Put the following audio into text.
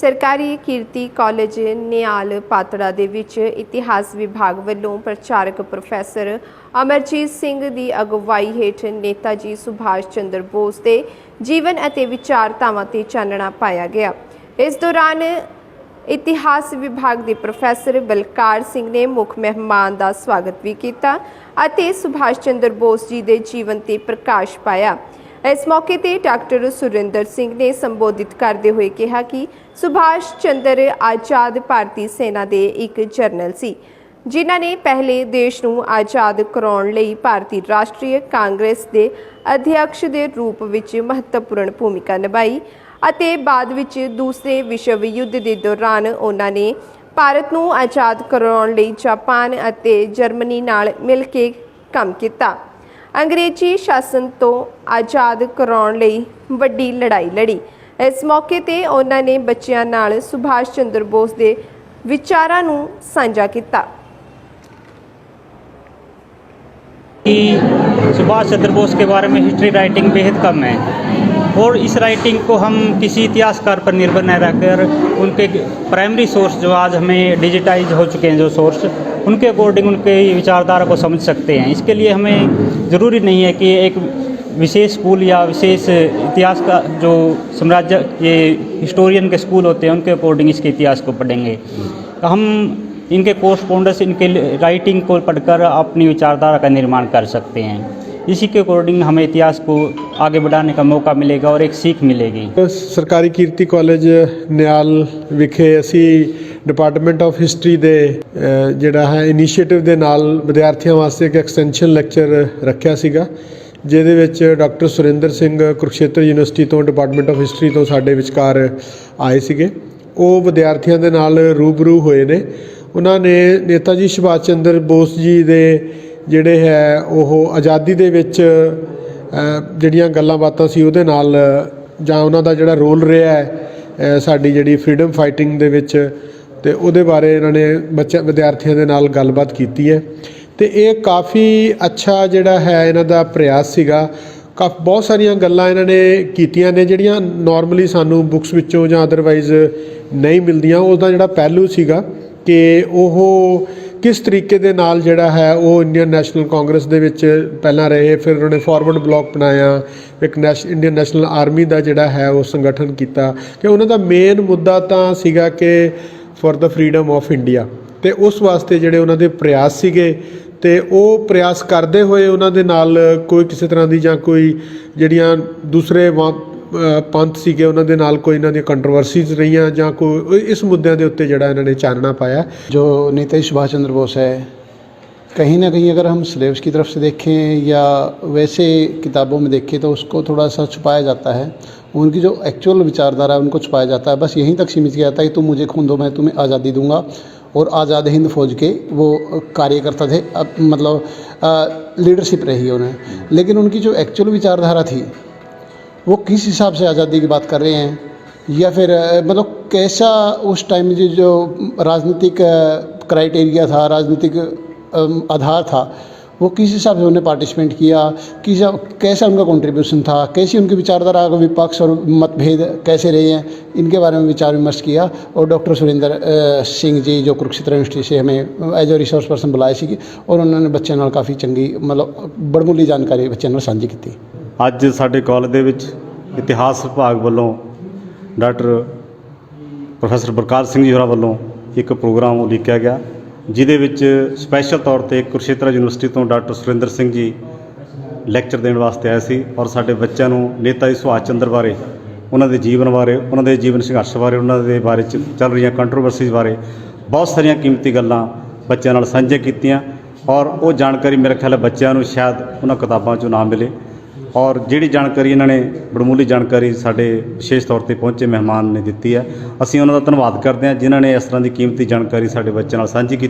सरकारी कीर्ति कॉलेज निहाल पातड़ा दे विच इतिहास विभाग वल्लों प्रचारक प्रोफैसर अमरजीत सिंह दी अगवाई हेठ नेता जी सुभाष चंद्र बोस के जीवन अते विचारधावां ते चानना पाया गया। इस दौरान इतिहास विभाग के प्रोफैसर बलकार सिंह ने मुख मेहमान का स्वागत भी किया अते सुभाष चंद्र बोस जी के जीवन ते प्रकाश पाया। इस मौके ते डॉक्टर सुरिंदर सिंह ने संबोधित करते हुए कहा कि सुभाष चंद्र आज़ाद भारतीय सेना के एक जरनल सी जिन्हां ने पहले देश नूं आज़ाद कराउण लई भारतीय राष्ट्रीय कांग्रेस के अध्यक्ष के रूप विच महत्वपूर्ण भूमिका निभाई अते बाद विच दूसरे विश्व युद्ध के दौरान उन्हां ने भारत नूं आज़ाद कराउण लई जापान अते जर्मनी नाल मिल के काम किया। अंग्रेजी शासन तो आज़ाद कराउण लई वड्डी लड़ाई लड़ी। इस मौके ते उन्हां ने बच्चियां नाल सुभाष चंद्र बोस के विचारां नूं साझा किया। सुभाष चंद्र बोस के बारे में हिस्ट्री राइटिंग बेहद कम है और इस राइटिंग को हम किसी इतिहासकार पर निर्भर न रहकर उनके प्राइमरी सोर्स जो आज हमें डिजिटाइज हो चुके हैं जो सोर्स उनके अकॉर्डिंग उनके विचारधारा को समझ सकते हैं। इसके लिए हमें ज़रूरी नहीं है कि एक विशेष स्कूल या विशेष इतिहास का जो साम्राज्य ये हिस्टोरियन के स्कूल होते हैं उनके अकॉर्डिंग इसके इतिहास को पढ़ेंगे। हम इनके कोरस्पोंडेंस इनके राइटिंग को पढ़कर अपनी विचारधारा का निर्माण कर सकते हैं। इसी के अकॉर्डिंग हमें इतिहास को आगे बढ़ाने का मौका मिलेगा और एक सीख मिलेगी। सरकारी कीर्ति कॉलेज निहाल विखे असी डिपार्टमेंट ऑफ हिस्ट्री दे जिहड़ा है इनीशिएटिव दे नाल विद्यार्थियों वास्ते एक एक्सटेंशन लैक्चर रखिया सीगा जिहदे विच डॉक्टर सुरिंदर सिंह कुरुक्षेत्र यूनिवर्सिटी तो डिपार्टमेंट ऑफ हिस्ट्री तो साडे विचकार आए सीगे। ਉਹ ਵਿਦਿਆਰਥੀਆਂ ਦੇ ਨਾਲ रूबरू ਹੋਏ ਨੇ। ਉਹਨਾਂ ਨੇ ਨੇਤਾ ਜੀ ਸੁਭਾਸ਼ ਚੰਦਰ ਬੋਸ ਜੀ ਦੇ ਜਿਹੜੇ ਹੈ ਉਹ ਆਜ਼ਾਦੀ ਦੇ ਵਿੱਚ ਜਿਹੜੀਆਂ ਗੱਲਾਂ ਬਾਤਾਂ ਸੀ ਉਹਦੇ ਨਾਲ ਜਾਂ ਉਹਨਾਂ ਦਾ ਜਿਹੜਾ ਰੋਲ ਰਿਹਾ ਹੈ ਸਾਡੀ ਜਿਹੜੀ ਫਰੀडम फाइटिंग ਦੇ ਵਿੱਚ ਤੇ ਉਹਦੇ ਬਾਰੇ ਇਹਨਾਂ ਨੇ ਵਿਦਿਆਰਥੀਆਂ ਦੇ ਨਾਲ ਗੱਲਬਾਤ ਕੀਤੀ ਹੈ ਤੇ ਇਹ ਕਾਫੀ ਅੱਛਾ ਜਿਹੜਾ ਹੈ ਇਹਨਾਂ ਦਾ ਪ੍ਰਯਾਸ ਸੀਗਾ। ਬਹੁਤ ਸਾਰੀਆਂ ਗੱਲਾਂ ਇਹਨਾਂ ਨੇ ਕੀਤੀਆਂ ਨੇ ਜਿਹੜੀਆਂ ਨਾਰਮਲੀ ਸਾਨੂੰ ਬੁੱਕਸ ਵਿੱਚੋਂ ਜਾਂ ਅਦਰਵਾਈਜ਼ ਨਹੀਂ ਮਿਲਦੀਆਂ। ਉਹਦਾ ਜਿਹੜਾ ਪਹਿਲੂ ਸੀਗਾ ਕਿ ਉਹ ਕਿਸ ਤਰੀਕੇ ਦੇ ਨਾਲ ਜਿਹੜਾ ਹੈ ਉਹ ਇੰਡੀਅਨ ਨੈਸ਼ਨਲ ਕਾਂਗਰਸ ਦੇ ਵਿੱਚ ਪਹਿਲਾਂ ਰਹੇ, ਫਿਰ ਉਹਨਾਂ ਨੇ ਫਾਰਵਰਡ ਬਲਾਕ ਬਣਾਇਆ, ਇੱਕ ਇੰਡੀਅਨ ਨੈਸ਼ਨਲ ਆਰਮੀ ਦਾ ਜਿਹੜਾ ਹੈ ਉਹ ਸੰਗਠਨ ਕੀਤਾ ਕਿ ਉਹਨਾਂ ਦਾ ਮੇਨ ਮੁੱਦਾ ਤਾਂ ਸੀਗਾ ਕਿ for the freedom of India ਤੇ ਉਸ ਵਾਸਤੇ ਜਿਹੜੇ ਉਹਨਾਂ ਦੇ ਪ੍ਰਯਾਸ ਸੀਗੇ ਤੇ ਉਹ ਪ੍ਰਯਾਸ ਕਰਦੇ ਹੋਏ ਉਹਨਾਂ ਦੇ ਨਾਲ ਕੋਈ ਕਿਸੇ ਤਰ੍ਹਾਂ ਦੀ ਜਾਂ ਕੋਈ ਜਿਹੜੀਆਂ ਦੂਸਰੇ ਪੰਥ ਸੀਗੇ ਉਹਨਾਂ ਦੇ ਨਾਲ ਕੋਈ ਇਹਨਾਂ ਦੀਆਂ ਕੰਟਰੋਵਰਸੀਜ਼ ਰਹੀਆਂ ਜਾਂ ਕੋਈ ਇਸ ਮੁੱਦਿਆਂ ਦੇ ਉੱਤੇ ਜਿਹੜਾ ਇਹਨਾਂ ਨੇ ਚਾਨਣਾ ਪਾਇਆ। जो नेताजी सुभाष चंद्र बोस है कहीं ना कहीं अगर हम सिलेबस की तरफ से देखें या वैसे किताबों में देखें तो उसको थोड़ा सा छुपाया जाता है। उनकी जो एक्चुअल विचारधारा है उनको छुपाया जाता है। बस यहीं तक सीमित किया जाता है कि तुम मुझे खून दो मैं तुम्हें आज़ादी दूंगा। और आज़ाद हिंद फौज के वो कार्यकर्ता थे, अब मतलब लीडरशिप रही है उन्हें। लेकिन उनकी जो एक्चुअल विचारधारा थी वो किस हिसाब से आज़ादी की बात कर रहे हैं या फिर मतलब कैसा उस टाइम में जो राजनीतिक क्राइटेरिया था, राजनीतिक आधार था, वो किस हिसाब से उन्होंने पार्टिसिपेट किया, कैसा उनका कंट्रीब्यूशन था, कैसी उनकी विचारधारा का विपक्ष और मतभेद कैसे रहे हैं, इनके बारे में विचार विमर्श किया। और डॉक्टर सुरिंदर सिंह जी जो कुरुक्षेत्र यूनिवर्सिटी से हमें एज ए रिसोर्स पर्सन बुलाए सी और उन्होंने बच्चों नाल काफ़ी चंगी मतलब बड़मूली जानकारी बच्चों नाल साझी की। ਅੱਜ ਸਾਡੇ ਕਾਲਜ ਦੇ ਵਿੱਚ ਇਤਿਹਾਸ ਵਿਭਾਗ ਵੱਲੋਂ ਡਾਕਟਰ ਪ੍ਰੋਫੈਸਰ ਬਲਕਾਰ ਸਿੰਘ ਜੀ ਹੋਰਾਂ ਵੱਲੋਂ ਇੱਕ ਪ੍ਰੋਗਰਾਮ ਉਲੀਕਿਆ ਗਿਆ ਜਿਹਦੇ ਵਿੱਚ ਸਪੈਸ਼ਲ ਤੌਰ ਤੇ ਕੁਰੂਕਸ਼ੇਤਰ ਯੂਨੀਵਰਸਿਟੀ ਤੋਂ ਡਾਕਟਰ ਸੁਰਿੰਦਰ ਸਿੰਘ ਜੀ ਲੈਕਚਰ ਦੇਣ ਵਾਸਤੇ ਆਏ ਸੀ ਔਰ ਸਾਡੇ ਬੱਚਿਆਂ ਨੂੰ ਨੇਤਾ ਜੀ ਸੁਭਾਸ਼ ਚੰਦਰ ਬਾਰੇ, ਉਹਨਾਂ ਦੇ ਜੀਵਨ ਬਾਰੇ, ਉਹਨਾਂ ਦੇ ਜੀਵਨ ਸੰਘਰਸ਼ ਬਾਰੇ, ਉਹਨਾਂ ਦੇ ਬਾਰੇ ਚ ਚੱਲ ਰਹੀਆਂ ਕੰਟਰੋਵਰਸੀਜ਼ ਬਾਰੇ ਬਹੁਤ ਸਾਰੀਆਂ ਕੀਮਤੀ ਗੱਲਾਂ ਬੱਚਿਆਂ ਨਾਲ ਸਾਂਝੇ ਕੀਤੀਆਂ ਔਰ ਉਹ ਜਾਣਕਾਰੀ ਮੇਰੇ ਖਿਆਲ ਬੱਚਿਆਂ ਨੂੰ ਸ਼ਾਇਦ ਉਹਨਾਂ ਕਿਤਾਬਾਂ 'ਚੋਂ ਨਾ ਮਿਲੇ। और जिहड़ी जानकारी इन्होंने बड़मूली जानकारी साढ़े विशेष तौर पर पहुँचे मेहमान ने दी है, असीं उन्हां दा धन्नवाद करते हैं जिन्होंने इस तरह की कीमती जानकारी साढ़े बच्चों नाल साझी की।